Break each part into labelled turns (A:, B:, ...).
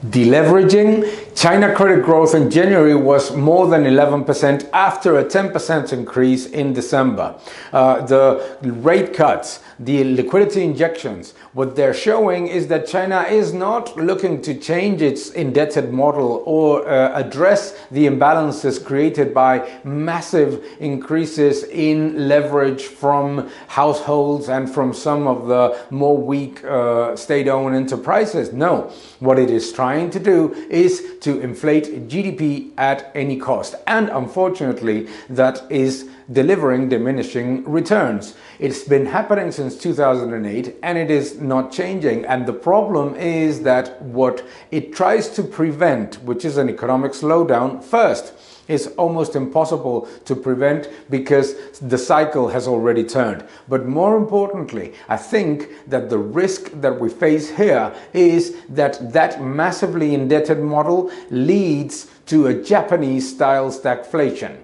A: Deleveraging. China credit growth in January was more than 11% after a 10% increase in December. The rate cuts, the liquidity injections, what they're showing is that China is not looking to change its indebted model or address the imbalances created by massive increases in leverage from households and from some of the more weak state-owned enterprises. No, what it is trying to do is to inflate GDP at any cost, and unfortunately that is delivering diminishing returns. It's been happening since 2008 and it is not changing, and the problem is that what it tries to prevent, which is an economic slowdown, first is almost impossible to prevent because the cycle has already turned. But more importantly, I think that the risk that we face here is that that massively indebted model leads to a Japanese-style stagflation.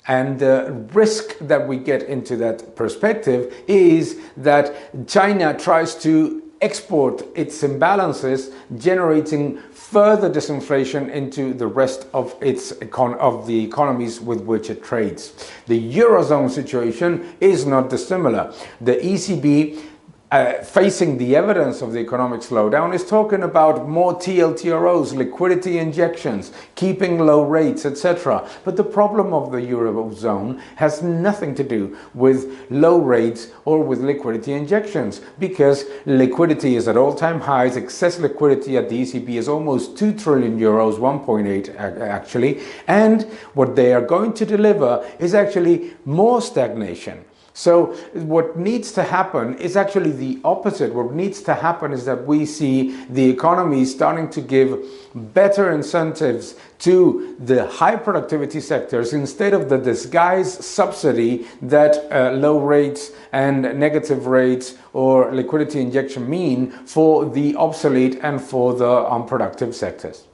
A: And the risk that we get into that perspective is that China tries to export its imbalances, generating further disinflation into the rest of the economies with which it trades. The Eurozone situation is not dissimilar. The ECB, facing the evidence of the economic slowdown, is talking about more TLTROs, liquidity injections, keeping low rates, etc. But the problem of the Eurozone has nothing to do with low rates or with liquidity injections, because liquidity is at all-time highs. Excess liquidity at the ECB is almost 2 trillion euros, 1.8 actually, and what they are going to deliver is actually more stagnation. So what needs to happen is actually the opposite. What needs to happen is that we see the economy starting to give better incentives to the high productivity sectors instead of the disguised subsidy that low rates and negative rates or liquidity injection mean for the obsolete and for the unproductive sectors.